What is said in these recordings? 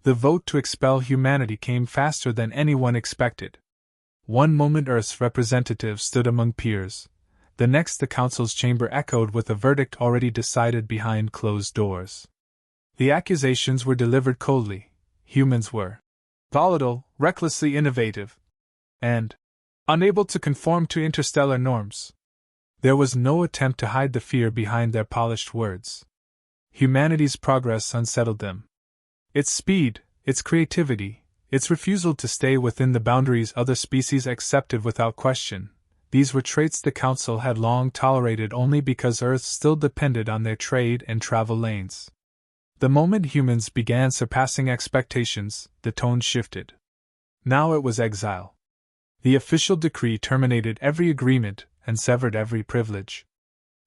The vote to expel humanity came faster than anyone expected. One moment Earth's representatives stood among peers, the next the Council's chamber echoed with a verdict already decided behind closed doors. The accusations were delivered coldly. Humans were volatile, recklessly innovative, and unable to conform to interstellar norms. There was no attempt to hide the fear behind their polished words. Humanity's progress unsettled them. Its speed, its creativity, its refusal to stay within the boundaries other species accepted without question, these were traits the Council had long tolerated only because Earth still depended on their trade and travel lanes. The moment humans began surpassing expectations, the tone shifted. Now it was exile. The official decree terminated every agreement and severed every privilege.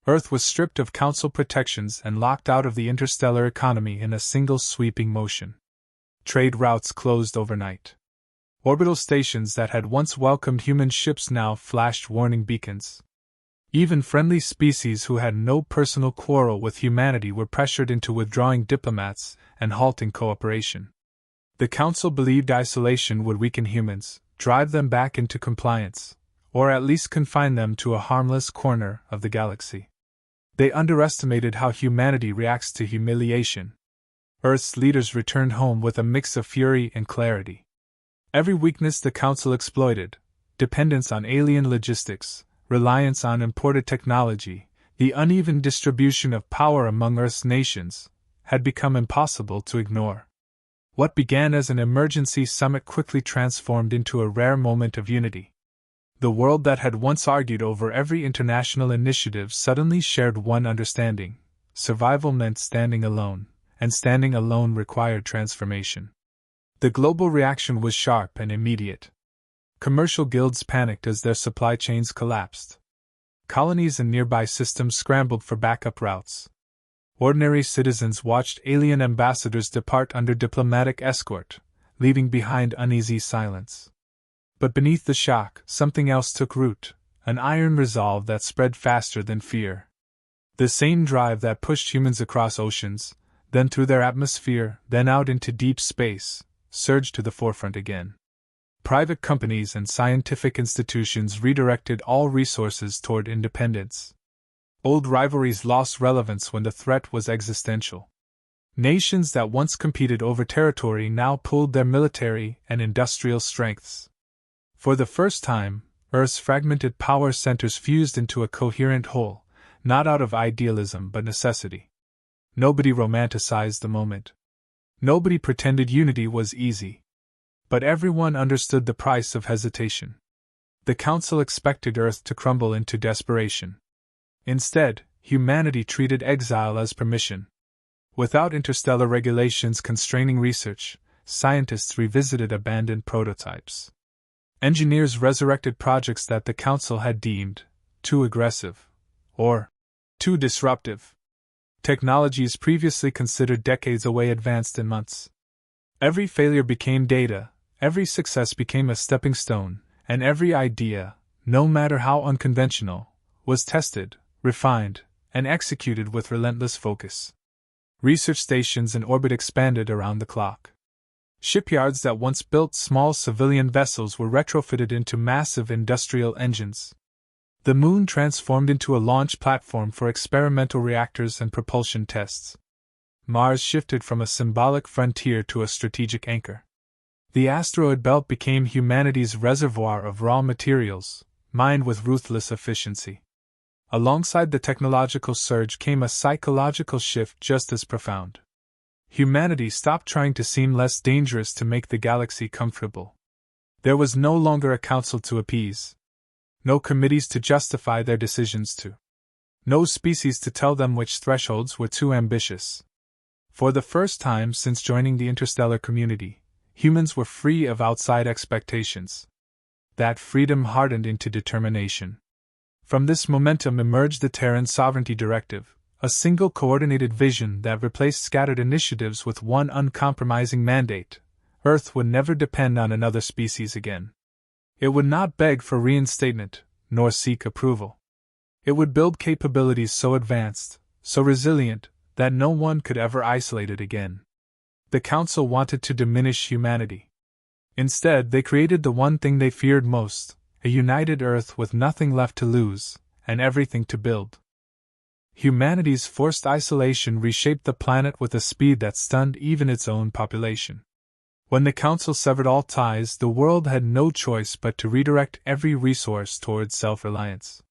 Earth was stripped of Council protections and locked out of the interstellar economy in a single sweeping motion. Trade routes closed overnight. Orbital stations that had once welcomed human ships now flashed warning beacons. Even friendly species who had no personal quarrel with humanity were pressured into withdrawing diplomats and halting cooperation. The Council believed isolation would weaken humans, drive them back into compliance, or at least confine them to a harmless corner of the galaxy. They underestimated how humanity reacts to humiliation. Earth's leaders returned home with a mix of fury and clarity. Every weakness the Council exploited, dependence on alien logistics, reliance on imported technology, the uneven distribution of power among Earth's nations, had become impossible to ignore. What began as an emergency summit quickly transformed into a rare moment of unity. The world that had once argued over every international initiative suddenly shared one understanding: survival meant standing alone, and standing alone required transformation. The global reaction was sharp and immediate. Commercial guilds panicked as their supply chains collapsed. Colonies in nearby systems scrambled for backup routes. Ordinary citizens watched alien ambassadors depart under diplomatic escort, leaving behind uneasy silence. But beneath the shock, something else took root, an iron resolve that spread faster than fear. The same drive that pushed humans across oceans, then through their atmosphere, then out into deep space, surged to the forefront again. Private companies and scientific institutions redirected all resources toward independence. Old rivalries lost relevance when the threat was existential. Nations that once competed over territory now pooled their military and industrial strengths. For the first time, Earth's fragmented power centers fused into a coherent whole, not out of idealism but necessity. Nobody romanticized the moment. Nobody pretended unity was easy. But everyone understood the price of hesitation. The Council expected Earth to crumble into desperation. Instead, humanity treated exile as permission. Without interstellar regulations constraining research, scientists revisited abandoned prototypes. Engineers resurrected projects that the Council had deemed too aggressive or too disruptive. Technologies previously considered decades away advanced in months. Every failure became data, every success became a stepping stone, and every idea, no matter how unconventional, was tested, refined, and executed with relentless focus. Research stations in orbit expanded around the clock. Shipyards that once built small civilian vessels were retrofitted into massive industrial engines. The Moon transformed into a launch platform for experimental reactors and propulsion tests. Mars shifted from a symbolic frontier to a strategic anchor. The asteroid belt became humanity's reservoir of raw materials, mined with ruthless efficiency. Alongside the technological surge came a psychological shift just as profound. Humanity stopped trying to seem less dangerous to make the galaxy comfortable. There was no longer a council to appease. No committees to justify their decisions to. No species to tell them which thresholds were too ambitious. For the first time since joining the interstellar community, humans were free of outside expectations. That freedom hardened into determination. From this momentum emerged the Terran Sovereignty Directive, a single coordinated vision that replaced scattered initiatives with one uncompromising mandate: Earth would never depend on another species again. It would not beg for reinstatement, nor seek approval. It would build capabilities so advanced, so resilient, that no one could ever isolate it again. The Council wanted to diminish humanity. Instead, they created the one thing they feared most: a united Earth with nothing left to lose, and everything to build. Humanity's forced isolation reshaped the planet with a speed that stunned even its own population. When the Council severed all ties, the world had no choice but to redirect every resource towards self-reliance.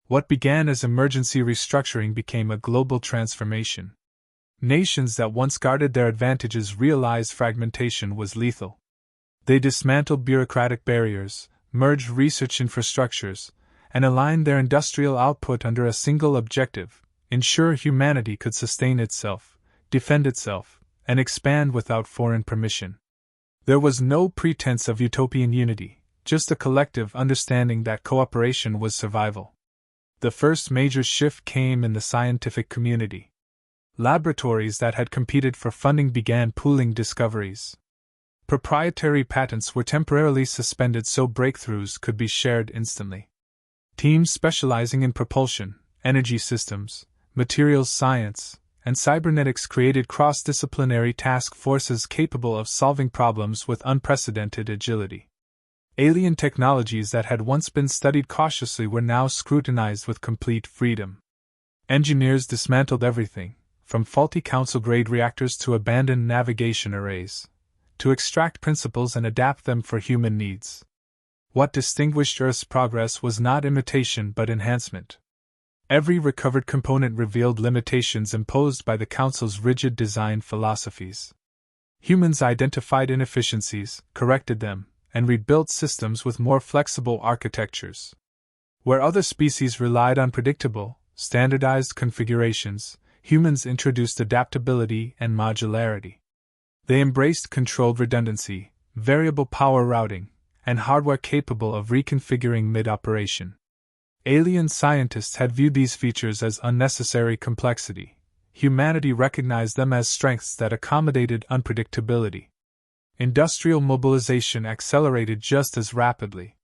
What began as emergency restructuring became a global transformation. Nations that once guarded their advantages realized fragmentation was lethal. They dismantled bureaucratic barriers, merged research infrastructures, and aligned their industrial output under a single objective: ensure humanity could sustain itself, defend itself, and expand without foreign permission. There was no pretense of utopian unity, just a collective understanding that cooperation was survival. The first major shift came in the scientific community. Laboratories that had competed for funding began pooling discoveries. Proprietary patents were temporarily suspended so breakthroughs could be shared instantly. Teams specializing in propulsion, energy systems, materials science, and cybernetics created cross-disciplinary task forces capable of solving problems with unprecedented agility. Alien technologies that had once been studied cautiously were now scrutinized with complete freedom. Engineers dismantled everything, from faulty Council-grade reactors to abandoned navigation arrays, to extract principles and adapt them for human needs. What distinguished Earth's progress was not imitation but enhancement. Every recovered component revealed limitations imposed by the Council's rigid design philosophies. Humans identified inefficiencies, corrected them, and rebuilt systems with more flexible architectures. Where other species relied on predictable, standardized configurations, humans introduced adaptability and modularity. They embraced controlled redundancy, variable power routing, and hardware capable of reconfiguring mid-operation. Alien scientists had viewed these features as unnecessary complexity. Humanity recognized them as strengths that accommodated unpredictability. Industrial mobilization accelerated just as rapidly.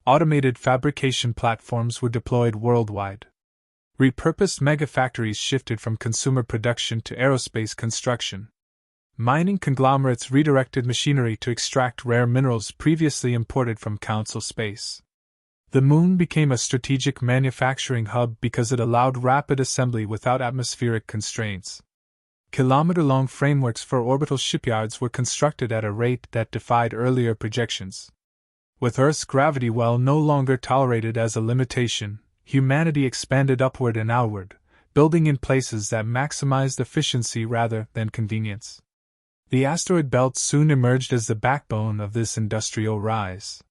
Automated fabrication platforms were deployed worldwide. Repurposed megafactories shifted from consumer production to aerospace construction. Mining conglomerates redirected machinery to extract rare minerals previously imported from Council space. The Moon became a strategic manufacturing hub because it allowed rapid assembly without atmospheric constraints. Kilometer-long frameworks for orbital shipyards were constructed at a rate that defied earlier projections. With Earth's gravity well no longer tolerated as a limitation, humanity expanded upward and outward, building in places that maximized efficiency rather than convenience. The asteroid belt soon emerged as the backbone of this industrial rise.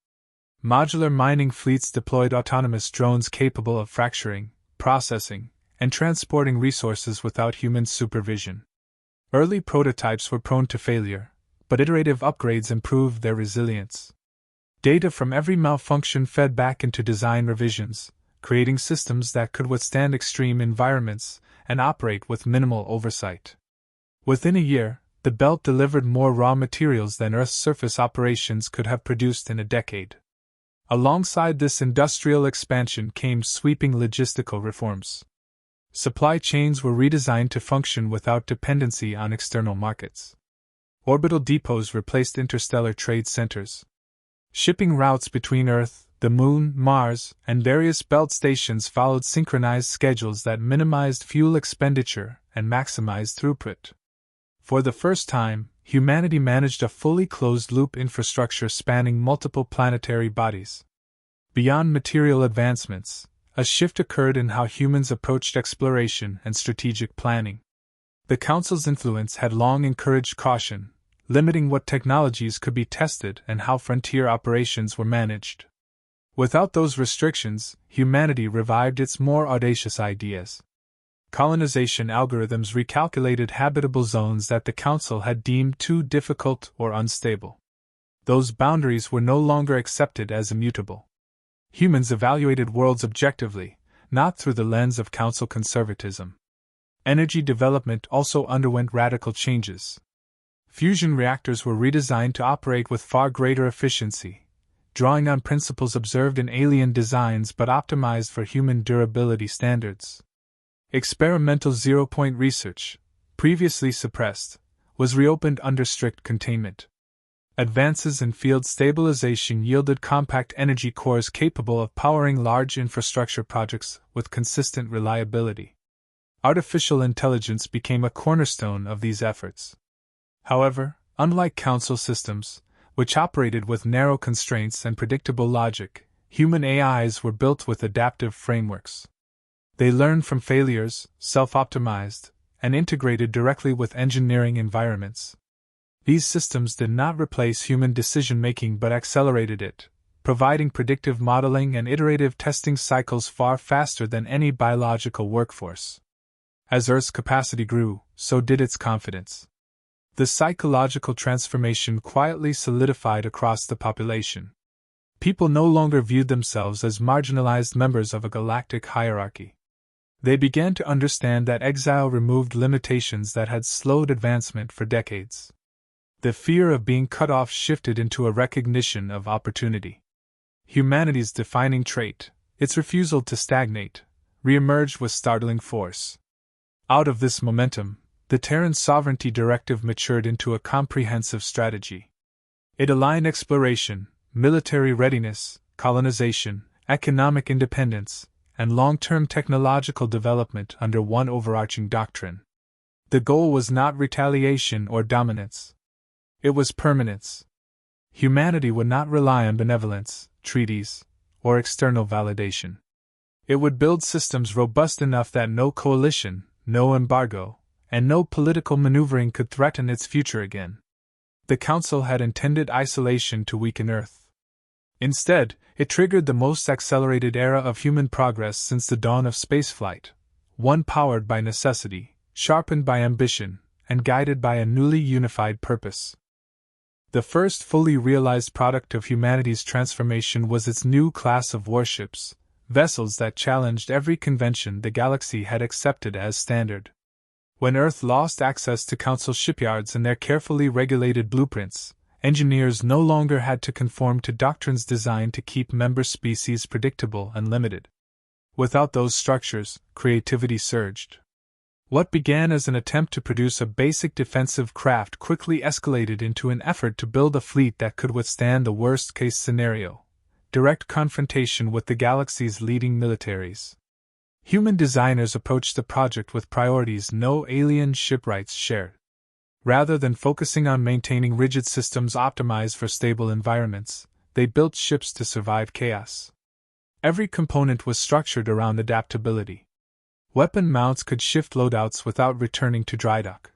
Modular mining fleets deployed autonomous drones capable of fracturing, processing, and transporting resources without human supervision. Early prototypes were prone to failure, but iterative upgrades improved their resilience. Data from every malfunction fed back into design revisions, creating systems that could withstand extreme environments and operate with minimal oversight. Within a year, the belt delivered more raw materials than Earth's surface operations could have produced in a decade. Alongside this industrial expansion came sweeping logistical reforms. Supply chains were redesigned to function without dependency on external markets. Orbital depots replaced interstellar trade centers. Shipping routes between Earth, the Moon, Mars, and various belt stations followed synchronized schedules that minimized fuel expenditure and maximized throughput. For the first time, humanity managed a fully closed-loop infrastructure spanning multiple planetary bodies. Beyond material advancements, a shift occurred in how humans approached exploration and strategic planning. The Council's influence had long encouraged caution, limiting what technologies could be tested and how frontier operations were managed. Without those restrictions, humanity revived its more audacious ideas. Colonization algorithms recalculated habitable zones that the Council had deemed too difficult or unstable. Those boundaries were no longer accepted as immutable. Humans evaluated worlds objectively, not through the lens of Council conservatism. Energy development also underwent radical changes. Fusion reactors were redesigned to operate with far greater efficiency, drawing on principles observed in alien designs but optimized for human durability standards. Experimental zero-point research, previously suppressed, was reopened under strict containment. Advances in field stabilization yielded compact energy cores capable of powering large infrastructure projects with consistent reliability. Artificial intelligence became a cornerstone of these efforts. However, unlike Council systems, which operated with narrow constraints and predictable logic, human AIs were built with adaptive frameworks. They learned from failures, self-optimized, and integrated directly with engineering environments. These systems did not replace human decision-making but accelerated it, providing predictive modeling and iterative testing cycles far faster than any biological workforce. As Earth's capacity grew, so did its confidence. The psychological transformation quietly solidified across the population. People no longer viewed themselves as marginalized members of a galactic hierarchy. They began to understand that exile removed limitations that had slowed advancement for decades. The fear of being cut off shifted into a recognition of opportunity. Humanity's defining trait, its refusal to stagnate, reemerged with startling force. Out of this momentum, the Terran Sovereignty Directive matured into a comprehensive strategy. It aligned exploration, military readiness, colonization, economic independence, and long-term technological development under one overarching doctrine. The goal was not retaliation or dominance. It was permanence. Humanity would not rely on benevolence, treaties, or external validation. It would build systems robust enough that no coalition, no embargo, and no political maneuvering could threaten its future again. The Council had intended isolation to weaken Earth. Instead, it triggered the most accelerated era of human progress since the dawn of spaceflight, one powered by necessity, sharpened by ambition, and guided by a newly unified purpose. The first fully realized product of humanity's transformation was its new class of warships, vessels that challenged every convention the galaxy had accepted as standard. When Earth lost access to Council shipyards and their carefully regulated blueprints, engineers no longer had to conform to doctrines designed to keep member species predictable and limited. Without those structures, creativity surged. What began as an attempt to produce a basic defensive craft quickly escalated into an effort to build a fleet that could withstand the worst-case scenario: direct confrontation with the galaxy's leading militaries. Human designers approached the project with priorities no alien shipwrights shared. Rather than focusing on maintaining rigid systems optimized for stable environments, they built ships to survive chaos. Every component was structured around adaptability. Weapon mounts could shift loadouts without returning to dry dock.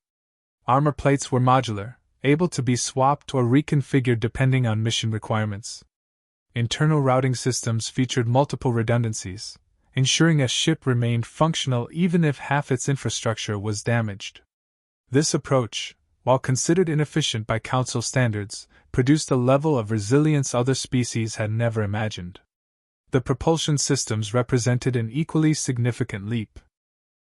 Armor plates were modular, able to be swapped or reconfigured depending on mission requirements. Internal routing systems featured multiple redundancies, ensuring a ship remained functional even if half its infrastructure was damaged. This approach, while considered inefficient by Council standards, produced a level of resilience other species had never imagined. The propulsion systems represented an equally significant leap.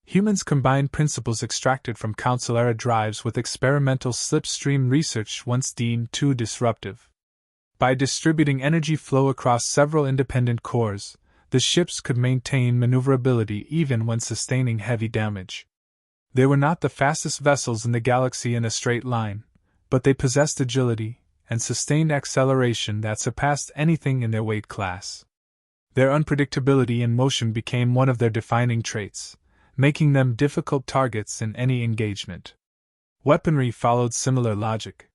Humans combined principles extracted from Council-era drives with experimental slipstream research once deemed too disruptive. By distributing energy flow across several independent cores, the ships could maintain maneuverability even when sustaining heavy damage. They were not the fastest vessels in the galaxy in a straight line, but they possessed agility and sustained acceleration that surpassed anything in their weight class. Their unpredictability in motion became one of their defining traits, making them difficult targets in any engagement. Weaponry followed similar logic.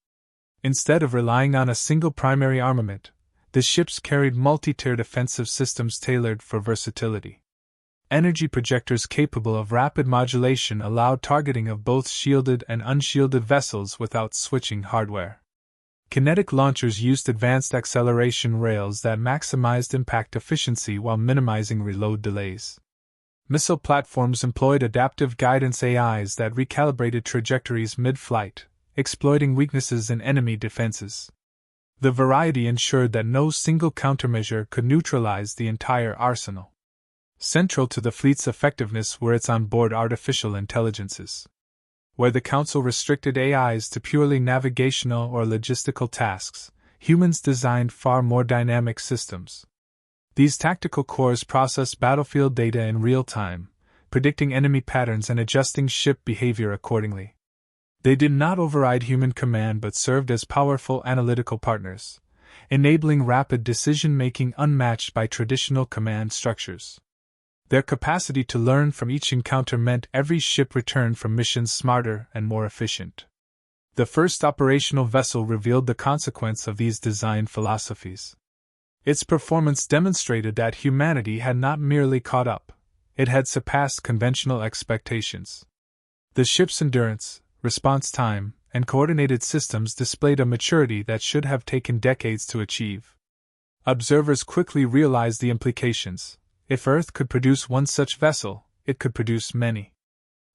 Instead of relying on a single primary armament, the ships carried multi-tier defensive systems tailored for versatility. Energy projectors capable of rapid modulation allowed targeting of both shielded and unshielded vessels without switching hardware. Kinetic launchers used advanced acceleration rails that maximized impact efficiency while minimizing reload delays. Missile platforms employed adaptive guidance AIs that recalibrated trajectories mid-flight, exploiting weaknesses in enemy defenses. The variety ensured that no single countermeasure could neutralize the entire arsenal. Central to the fleet's effectiveness were its onboard artificial intelligences. Where the Council restricted AIs to purely navigational or logistical tasks, humans designed far more dynamic systems. These tactical cores processed battlefield data in real time, predicting enemy patterns and adjusting ship behavior accordingly. They did not override human command but served as powerful analytical partners, enabling rapid decision-making unmatched by traditional command structures. Their capacity to learn from each encounter meant every ship returned from missions smarter and more efficient. The first operational vessel revealed the consequence of these design philosophies. Its performance demonstrated that humanity had not merely caught up, it had surpassed conventional expectations. The ship's endurance, response time, and coordinated systems displayed a maturity that should have taken decades to achieve. Observers quickly realized the implications. If Earth could produce one such vessel, it could produce many.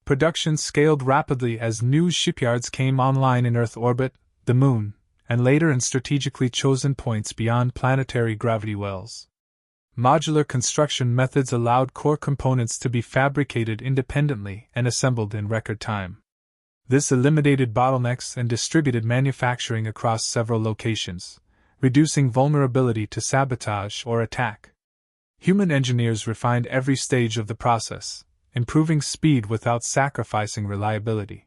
Production scaled rapidly as new shipyards came online in Earth orbit, the Moon, and later in strategically chosen points beyond planetary gravity wells. Modular construction methods allowed core components to be fabricated independently and assembled in record time. This eliminated bottlenecks and distributed manufacturing across several locations, reducing vulnerability to sabotage or attack. Human engineers refined every stage of the process, improving speed without sacrificing reliability.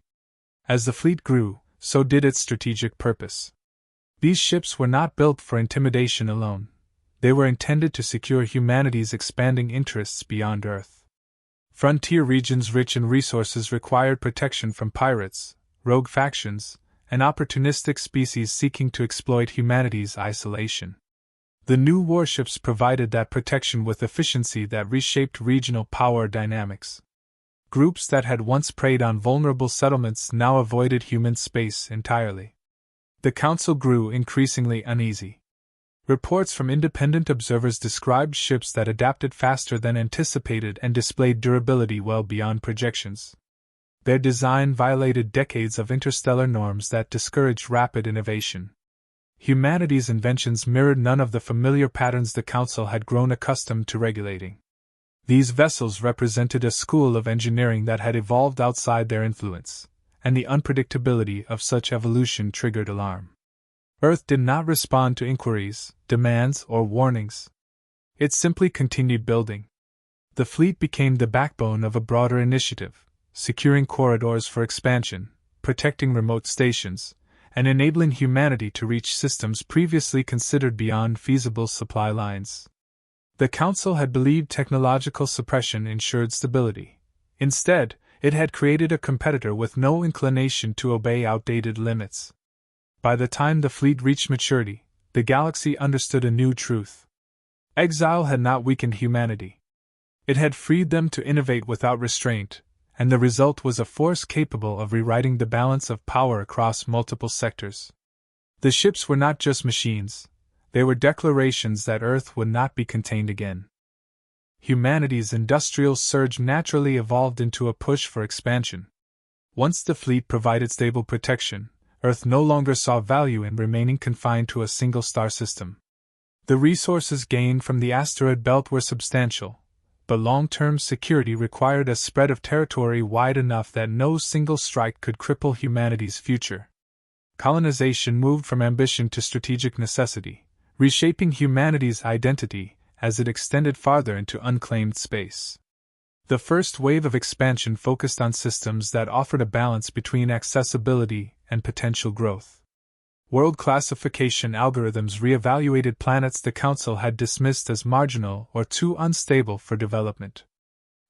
As the fleet grew, so did its strategic purpose. These ships were not built for intimidation alone. They were intended to secure humanity's expanding interests beyond Earth. Frontier regions rich in resources required protection from pirates, rogue factions, and opportunistic species seeking to exploit humanity's isolation. The new warships provided that protection with efficiency that reshaped regional power dynamics. Groups that had once preyed on vulnerable settlements now avoided human space entirely. The Council grew increasingly uneasy. Reports from independent observers described ships that adapted faster than anticipated and displayed durability well beyond projections. Their design violated decades of interstellar norms that discouraged rapid innovation. Humanity's inventions mirrored none of the familiar patterns the Council had grown accustomed to regulating. These vessels represented a school of engineering that had evolved outside their influence, and the unpredictability of such evolution triggered alarm. Earth did not respond to inquiries, demands, or warnings. It simply continued building. The fleet became the backbone of a broader initiative, securing corridors for expansion, protecting remote stations, and enabling humanity to reach systems previously considered beyond feasible supply lines. The Council had believed technological suppression ensured stability. Instead, it had created a competitor with no inclination to obey outdated limits. By the time the fleet reached maturity, the galaxy understood a new truth. Exile had not weakened humanity. It had freed them to innovate without restraint, and the result was a force capable of rewriting the balance of power across multiple sectors. The ships were not just machines, they were declarations that Earth would not be contained again. Humanity's industrial surge naturally evolved into a push for expansion. Once the fleet provided stable protection, Earth no longer saw value in remaining confined to a single star system. The resources gained from the asteroid belt were substantial, but long-term security required a spread of territory wide enough that no single strike could cripple humanity's future. Colonization moved from ambition to strategic necessity, reshaping humanity's identity as it extended farther into unclaimed space. The first wave of expansion focused on systems that offered a balance between accessibility and potential growth. World classification algorithms reevaluated planets the Council had dismissed as marginal or too unstable for development.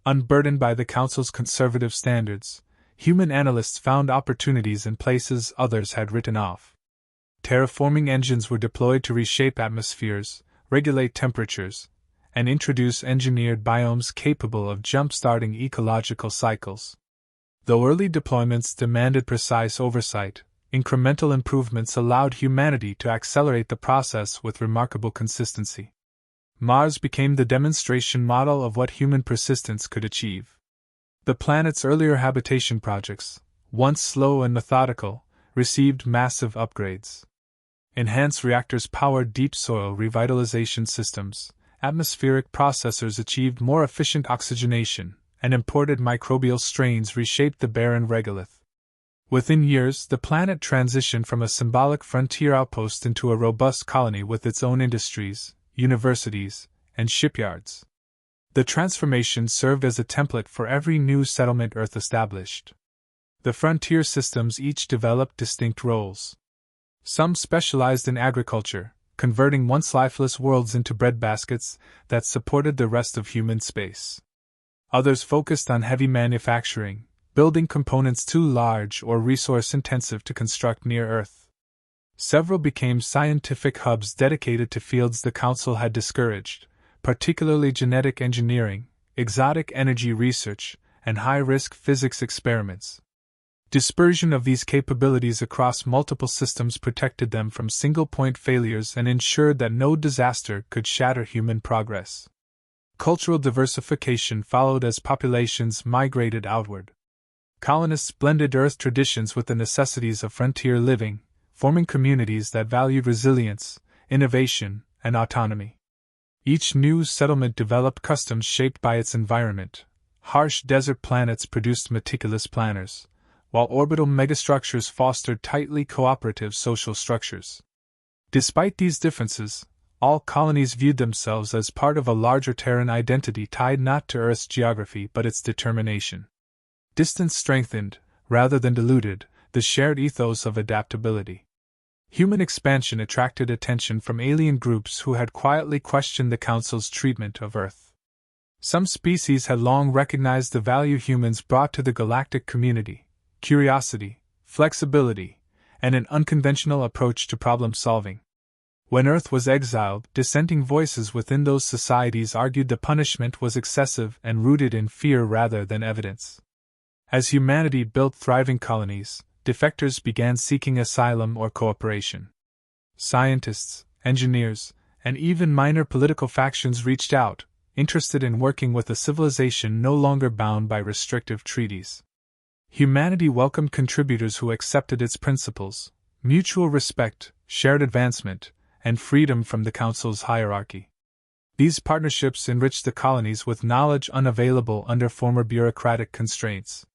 Unburdened by the Council's conservative standards, human analysts found opportunities in places others had written off. Terraforming engines were deployed to reshape atmospheres, regulate temperatures, and introduce engineered biomes capable of jump-starting ecological cycles. Though early deployments demanded precise oversight, incremental improvements allowed humanity to accelerate the process with remarkable consistency. Mars became the demonstration model of what human persistence could achieve. The planet's earlier habitation projects, once slow and methodical, received massive upgrades. Enhanced reactors powered deep soil revitalization systems, atmospheric processors achieved more efficient oxygenation, and imported microbial strains reshaped the barren regolith. Within years, the planet transitioned from a symbolic frontier outpost into a robust colony with its own industries, universities, and shipyards. The transformation served as a template for every new settlement Earth established. The frontier systems each developed distinct roles. Some specialized in agriculture, converting once lifeless worlds into breadbaskets that supported the rest of human space. Others focused on heavy manufacturing, building components too large or resource-intensive to construct near Earth. Several became scientific hubs dedicated to fields the Council had discouraged, particularly genetic engineering, exotic energy research, and high-risk physics experiments. Dispersion of these capabilities across multiple systems protected them from single-point failures and ensured that no disaster could shatter human progress. Cultural diversification followed as populations migrated outward. Colonists blended Earth traditions with the necessities of frontier living, forming communities that valued resilience, innovation, and autonomy. Each new settlement developed customs shaped by its environment. Harsh desert planets produced meticulous planners, while orbital megastructures fostered tightly cooperative social structures. Despite these differences, all colonies viewed themselves as part of a larger Terran identity tied not to Earth's geography but its determination. Distance strengthened, rather than diluted, the shared ethos of adaptability. Human expansion attracted attention from alien groups who had quietly questioned the Council's treatment of Earth. Some species had long recognized the value humans brought to the galactic community: curiosity, flexibility, and an unconventional approach to problem-solving. When Earth was exiled, dissenting voices within those societies argued the punishment was excessive and rooted in fear rather than evidence. As humanity built thriving colonies, defectors began seeking asylum or cooperation. Scientists, engineers, and even minor political factions reached out, interested in working with a civilization no longer bound by restrictive treaties. Humanity welcomed contributors who accepted its principles: mutual respect, shared advancement, and freedom from the Council's hierarchy. These partnerships enriched the colonies with knowledge unavailable under former bureaucratic constraints.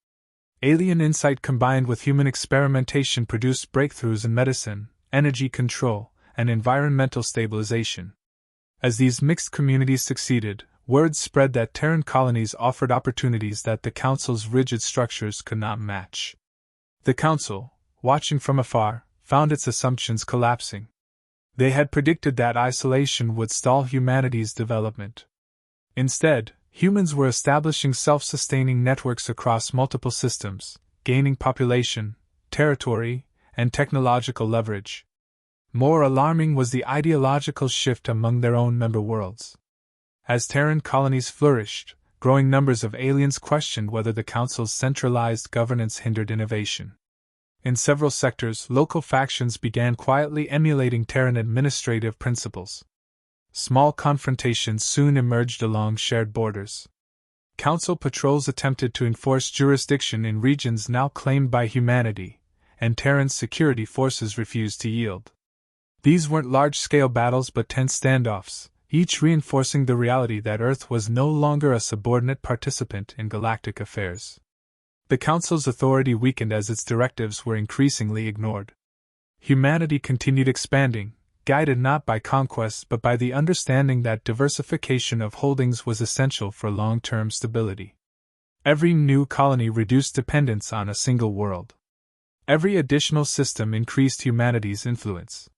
Alien insight combined with human experimentation produced breakthroughs in medicine, energy control, and environmental stabilization. As these mixed communities succeeded, word spread that Terran colonies offered opportunities that the Council's rigid structures could not match. The Council, watching from afar, found its assumptions collapsing. They had predicted that isolation would stall humanity's development. Instead, humans were establishing self-sustaining networks across multiple systems, gaining population, territory, and technological leverage. More alarming was the ideological shift among their own member worlds. As Terran colonies flourished, growing numbers of aliens questioned whether the Council's centralized governance hindered innovation. In several sectors, local factions began quietly emulating Terran administrative principles. Small confrontations soon emerged along shared borders. Council patrols attempted to enforce jurisdiction in regions now claimed by humanity, and Terran security forces refused to yield. These weren't large-scale battles but tense standoffs, each reinforcing the reality that Earth was no longer a subordinate participant in galactic affairs. The Council's authority weakened as its directives were increasingly ignored. Humanity continued expanding, guided not by conquests but by the understanding that diversification of holdings was essential for long-term stability. Every new colony reduced dependence on a single world. Every additional system increased humanity's influence.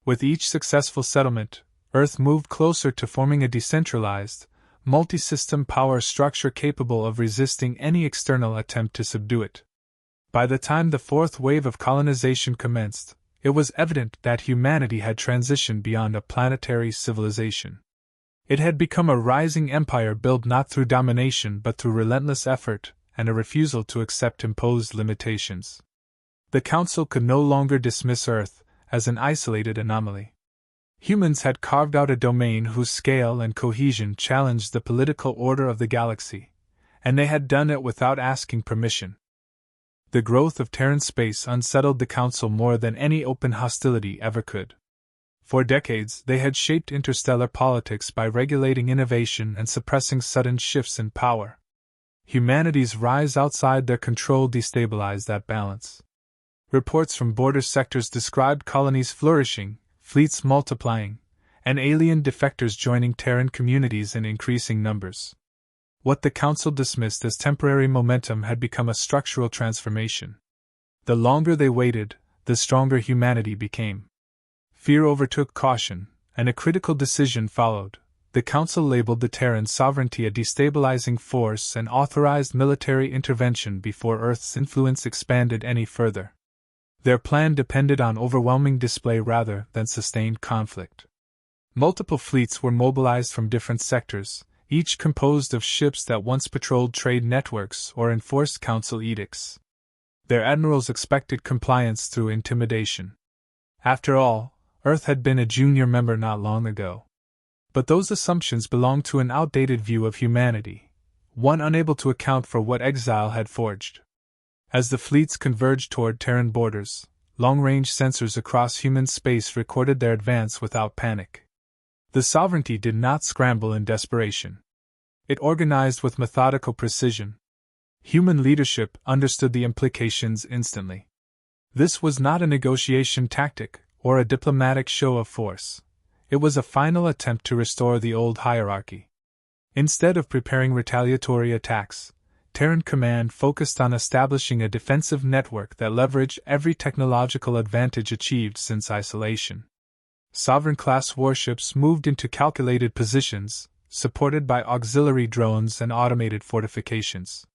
With each successful settlement, Earth moved closer to forming a decentralized, multi-system power structure capable of resisting any external attempt to subdue it. By the time the fourth wave of colonization commenced, it was evident that humanity had transitioned beyond a planetary civilization. It had become a rising empire built not through domination but through relentless effort and a refusal to accept imposed limitations. The Council could no longer dismiss Earth as an isolated anomaly. Humans had carved out a domain whose scale and cohesion challenged the political order of the galaxy, and they had done it without asking permission. The growth of Terran space unsettled the Council more than any open hostility ever could. For decades, they had shaped interstellar politics by regulating innovation and suppressing sudden shifts in power. Humanity's rise outside their control destabilized that balance. Reports from border sectors described colonies flourishing, fleets multiplying, and alien defectors joining Terran communities in increasing numbers. What the Council dismissed as temporary momentum had become a structural transformation. The longer they waited, the stronger humanity became. Fear overtook caution, and a critical decision followed. The Council labeled the Terran sovereignty a destabilizing force and authorized military intervention before Earth's influence expanded any further. Their plan depended on overwhelming display rather than sustained conflict. Multiple fleets were mobilized from different sectors, each composed of ships that once patrolled trade networks or enforced Council edicts. Their admirals expected compliance through intimidation. After all, Earth had been a junior member not long ago. But those assumptions belonged to an outdated view of humanity, one unable to account for what exile had forged. As the fleets converged toward Terran borders, long-range sensors across human space recorded their advance without panic. The sovereignty did not scramble in desperation. It organized with methodical precision. Human leadership understood the implications instantly. This was not a negotiation tactic or a diplomatic show of force. It was a final attempt to restore the old hierarchy. Instead of preparing retaliatory attacks, Terran Command focused on establishing a defensive network that leveraged every technological advantage achieved since isolation. Sovereign-class warships moved into calculated positions, supported by auxiliary drones and automated fortifications.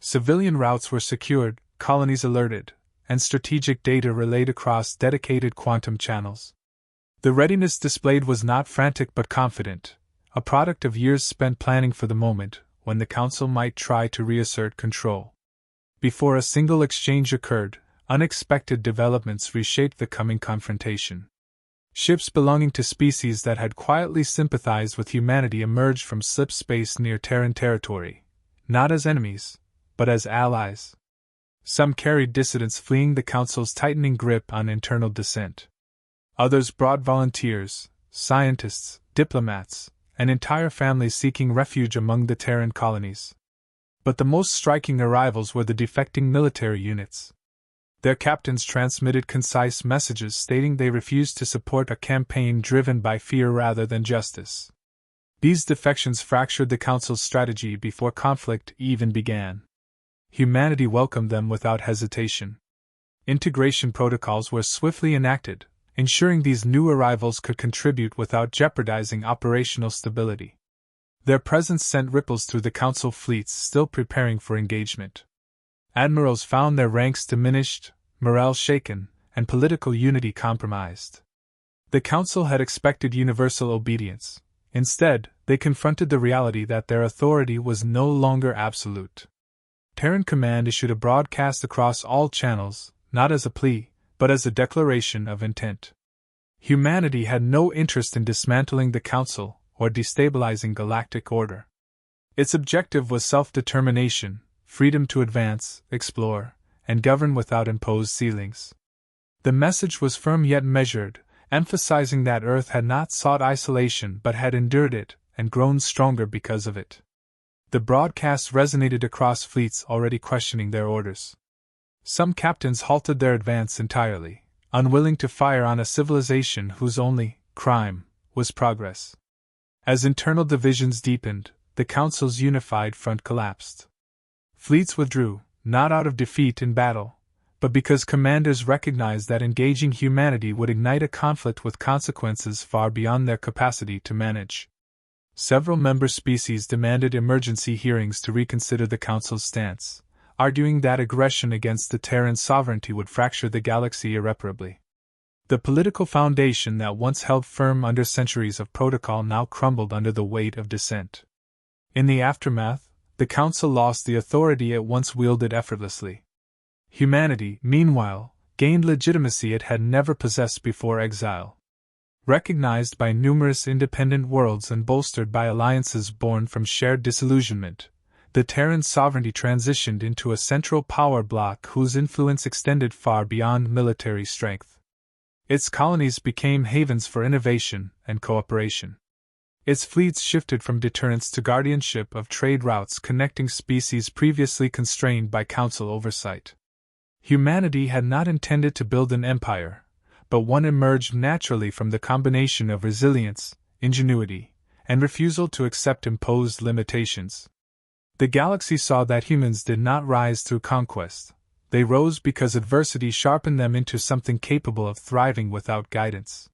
Civilian routes were secured, colonies alerted, and strategic data relayed across dedicated quantum channels. The readiness displayed was not frantic but confident, a product of years spent planning for the moment when the Council might try to reassert control. Before a single exchange occurred, unexpected developments reshaped the coming confrontation. Ships belonging to species that had quietly sympathized with humanity emerged from slip space near Terran territory, not as enemies, but as allies. Some carried dissidents fleeing the Council's tightening grip on internal dissent. Others brought volunteers, scientists, diplomats, and entire families seeking refuge among the Terran colonies. But the most striking arrivals were the defecting military units. Their captains transmitted concise messages stating they refused to support a campaign driven by fear rather than justice. These defections fractured the Council's strategy before conflict even began. Humanity welcomed them without hesitation. Integration protocols were swiftly enacted, ensuring these new arrivals could contribute without jeopardizing operational stability. Their presence sent ripples through the Council fleets still preparing for engagement. Admirals found their ranks diminished, morale shaken, and political unity compromised. The Council had expected universal obedience. Instead, they confronted the reality that their authority was no longer absolute. Terran Command issued a broadcast across all channels, not as a plea, but as a declaration of intent. Humanity had no interest in dismantling the Council or destabilizing galactic order. Its objective was self-determination, freedom to advance, explore, and govern without imposed ceilings. The message was firm yet measured, emphasizing that Earth had not sought isolation but had endured it and grown stronger because of it. The broadcast resonated across fleets already questioning their orders. Some captains halted their advance entirely, unwilling to fire on a civilization whose only crime was progress. As internal divisions deepened, the Council's unified front collapsed. Fleets withdrew, not out of defeat in battle, but because commanders recognized that engaging humanity would ignite a conflict with consequences far beyond their capacity to manage. Several member species demanded emergency hearings to reconsider the Council's stance, arguing that aggression against the Terran sovereignty would fracture the galaxy irreparably. The political foundation that once held firm under centuries of protocol now crumbled under the weight of dissent. In the aftermath, the Council lost the authority it once wielded effortlessly. Humanity, meanwhile, gained legitimacy it had never possessed before exile. Recognized by numerous independent worlds and bolstered by alliances born from shared disillusionment, the Terran sovereignty transitioned into a central power bloc whose influence extended far beyond military strength. Its colonies became havens for innovation and cooperation. Its fleets shifted from deterrence to guardianship of trade routes connecting species previously constrained by Council oversight. Humanity had not intended to build an empire, but one emerged naturally from the combination of resilience, ingenuity, and refusal to accept imposed limitations. The galaxy saw that humans did not rise through conquest. They rose because adversity sharpened them into something capable of thriving without guidance.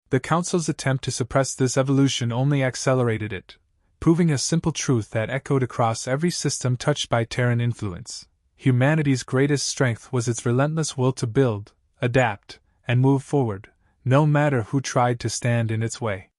The Council's attempt to suppress this evolution only accelerated it, proving a simple truth that echoed across every system touched by Terran influence. Humanity's greatest strength was its relentless will to build, adapt, and move forward, no matter who tried to stand in its way.